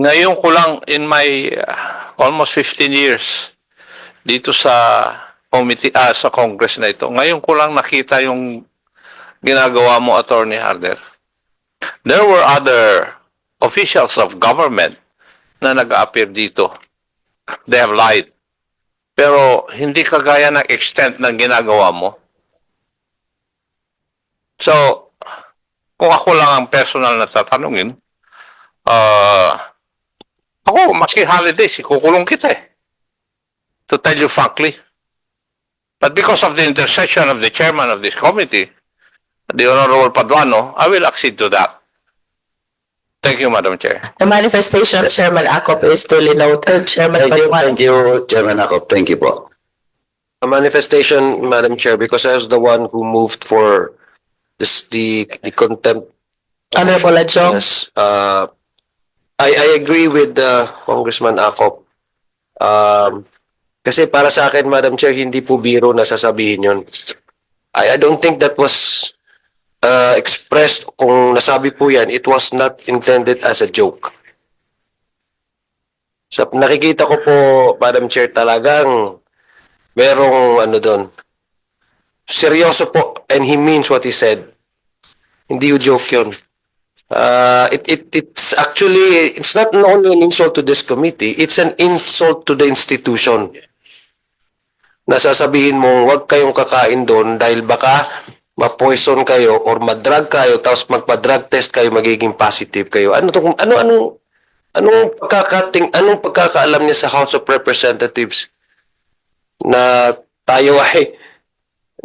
Ngayon ko lang in my almost 15 years dito sa committee, sa Congress na ito, ngayon ko lang nakita yung ginagawa mo, Attorney Harder. There were other officials of government na nag-appear dito. They have lied. Pero hindi kagaya ng extent ng ginagawa mo. So, kung ako lang ang personal na tatanungin, ako, maski holidays, ikukulong kita eh. To tell you frankly. But because of the intercession of the chairman of this committee, the Honorable Paduano, I will accede to that. Thank you, Madam Chair. The manifestation of Chairman Acop is duly noted. Chairman Paduano. Thank you, Chairman Akop. Thank you po. A manifestation, Madam Chair, because I was the one who moved for this, the contempt. Honorable Adjong. Yes, I agree with Congressman Acop. Kasi para sa akin, Madam Chair, hindi po biro na sasabihin yun. I don't think that was expressed. Kung nasabi po yan, it was not intended as a joke. So nakikita ko po, Madam Chair, talagang merong ano doon. Seryoso po, and he means what he said. Hindi yung joke yun. It's actually, it's not only an insult to this committee, it's an insult to the institution. Nasasabihin mo, huwag kayong kakain doon dahil baka ma-poison kayo or ma-drug kayo tapos magpa-drug test kayo, magiging positive kayo. Anong pagkakaalam niya sa House of Representatives na tayo ay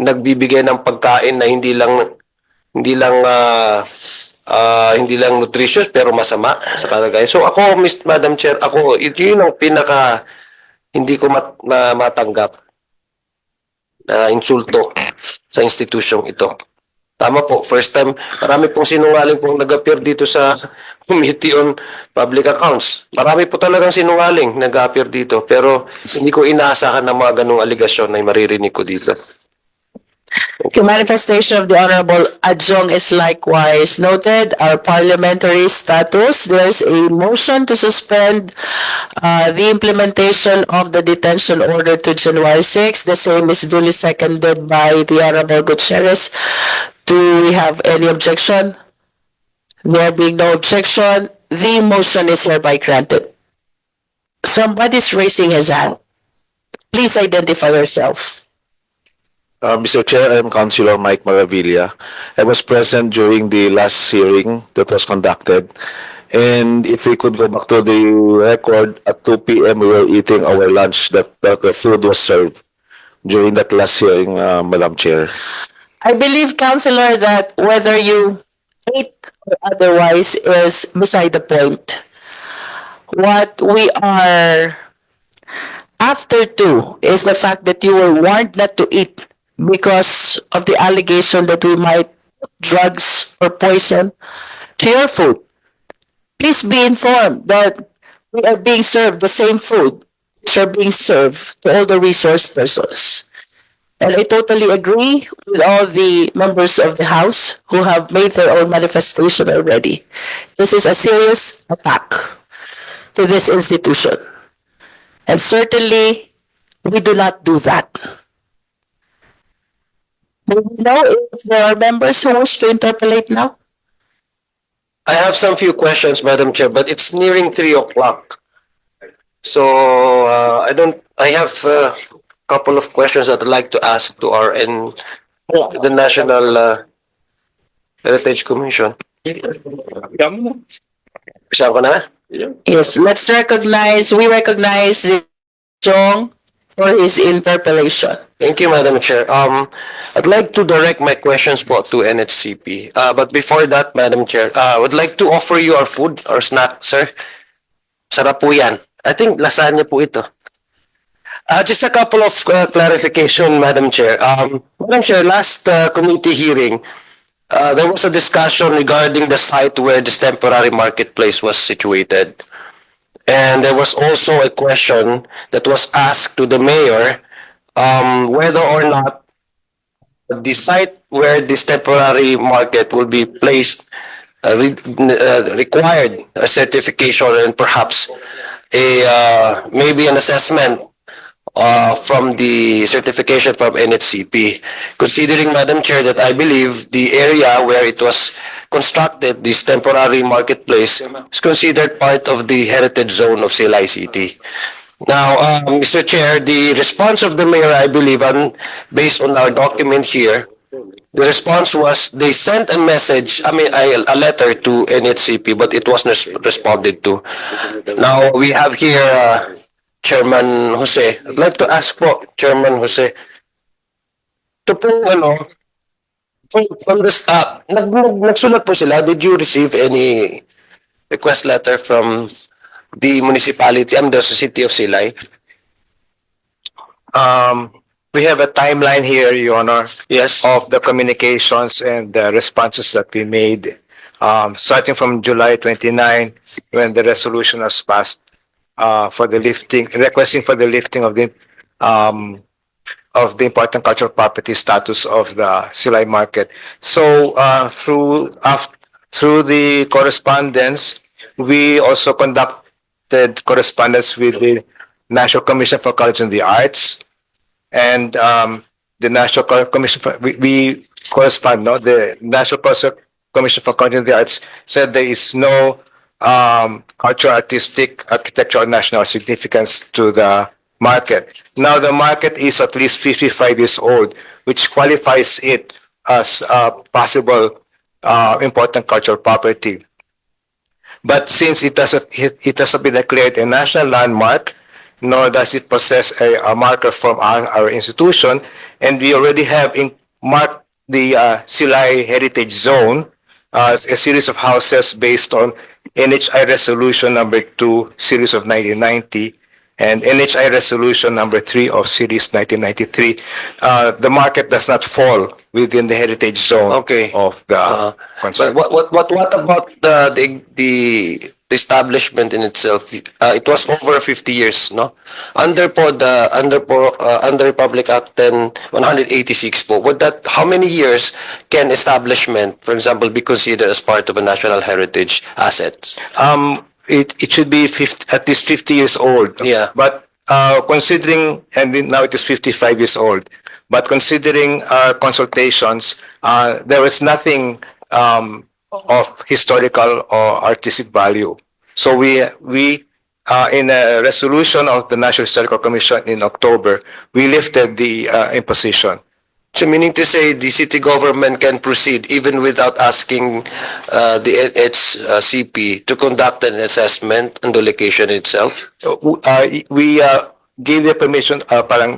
nagbibigay ng pagkain na hindi lang nutritious pero masama sa kalagayan. So ako, Madam Chair, yun ang pinaka hindi ko matanggap na insulto sa institusyong ito. Tama po, first time, marami pong sinungaling pong nag-appear dito sa Committee on Public Accounts. Marami po talagang sinungaling nag-appear dito, pero hindi ko inaasahan na mga ganung aligasyon na maririnig ko dito. The manifestation of the Honorable Adjong is likewise noted. Our parliamentary status, there's a motion to suspend the implementation of the detention order to January 6. The same is duly seconded by the Honorable Gutierrez. Do we have any objection? There being no objection, the motion is hereby granted. Somebody's raising his hand. Please identify yourself. Mr. Chair, I'm Councilor Mike Maravilla. I was present during the last hearing that was conducted. And if we could go back to the record, at 2 p.m. we were eating our lunch, that the food was served during that last hearing, Madam Chair. I believe, Councilor, that whether you ate or otherwise is beside the point. What we are after to is the fact that you were warned not to eat because of the allegation that we might put drugs or poison to your food. Please be informed that we are being served the same food which are being served to all the resource persons. And I totally agree with all the members of the House who have made their own manifestation already. This is a serious attack to this institution. And certainly, we do not do that. Do we know if there are members who wish to interpolate now? I have some few questions, Madam Chair, but it's nearing 3 o'clock. So I have a couple of questions that I'd like to ask to the National Heritage Commission. Saan ko na? Yes, we recognize Jong for his interpellation. Thank you, Madam Chair. I'd like to direct my questions po to NHCP. But before that, Madam Chair, I would like to offer you our food, our snack, sir. Sarap po yan. I think lasagna po ito. Just a couple of clarification, Madam Chair. Madam Chair, last committee hearing, there was a discussion regarding the site where this temporary marketplace was situated. And there was also a question that was asked to the mayor whether or not the site where this temporary market will be placed required a certification and perhaps maybe an assessment from the certification from NHCP. Considering, Madam Chair, that I believe the area where it was constructed, this temporary marketplace, is considered part of the heritage zone of Silay City. Now, Mr. Chair, the response of the mayor, I believe, based on our document here, the response was they sent a message, a letter to NHCP, but it wasn't responded to. Now, we have here Chairman Jose. I'd like to ask po, Chairman Jose, to po, from this, nagsulat po sila, did you receive any request letter from the municipality, the city of Silay? We have a timeline here, Your Honor, Yes. of the communications and the responses that we made, starting from July 29, when the resolution was passed for the lifting, requesting for the lifting of the important cultural property status of the Silay market. So through the correspondence, we also conducted correspondence with the National Commission for Culture and the Arts, and the National Commission for, we correspond, no? The National Commission for Culture and the Arts said there is no cultural, artistic, architectural, national significance to the market. Now, the market is at least 55 years old, which qualifies it as a possible important cultural property. But since it hasn't been declared a national landmark, nor does it possess a marker from our institution, and we already have marked the Silay Heritage Zone as a series of houses based on NHI Resolution number 2, series of 1990, and NHI Resolution number 3 of series 1993. The market does not fall within the heritage zone Okay. of the concern. What about the establishment in itself? It was over 50 years, no? Under Republic Act 186 po, how many years can establishment, for example, be considered as part of a national heritage asset? It should be at least 50 years old. Yeah. But considering, and now it is 55 years old, but considering consultations, there was nothing of historical or artistic value. So we in a resolution of the National Historical Commission in October, we lifted the imposition. So meaning to say the city government can proceed even without asking the HCP to conduct an assessment on the location itself? We gave the permission,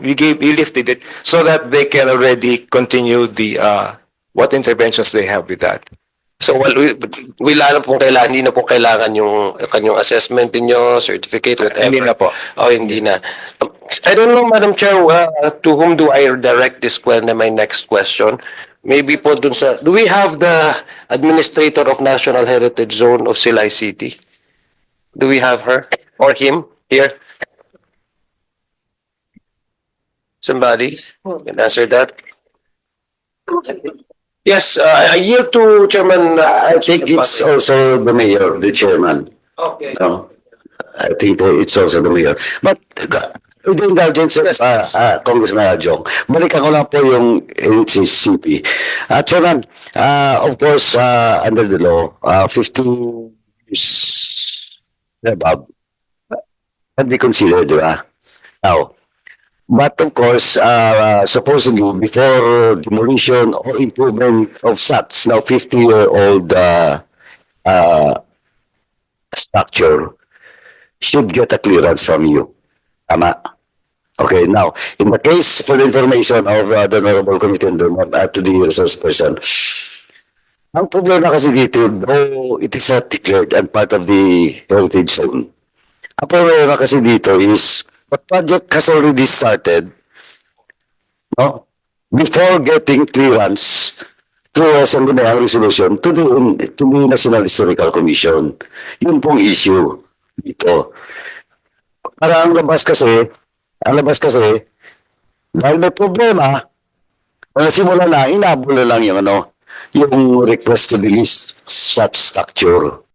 we lifted it so that they can already continue the what interventions they have with that. So wala na pong kailangan, hindi na po kailangan yung kanyang assessment niyo, certificate, whatever. Hindi na po. Oh, hindi na. I don't know, Madam Chair, to whom do I direct this my next question? Maybe po dun sa, do we have the Administrator of National Heritage Zone of Silay City? Do we have her or him here? Somebody can answer that? Yes, I yield to Chairman. I think it's also the mayor, the chairman. Okay. No, I think it's also the mayor. But with the indulgence of Congressman Adjong, balikan ko lang po yung NCCP. Chairman, of course, under the law, 15 years above can be considered, di ba? Now, but of course, supposedly before demolition or improvement of such now 50-year-old structure should get a clearance from you. Tama? Okay, now, in the case for the information of the Honorable Committee to the resource person, ang problema kasi dito, though it is not declared and part of the heritage zone, ang problema kasi dito is the project has already started, no? Before getting clearance through a sangguniang resolution to the National Historical Commission. Yun pong issue dito. Para ang labas kasi, dahil may problema, simula na, inabol na lang yung yung request to delist such structure.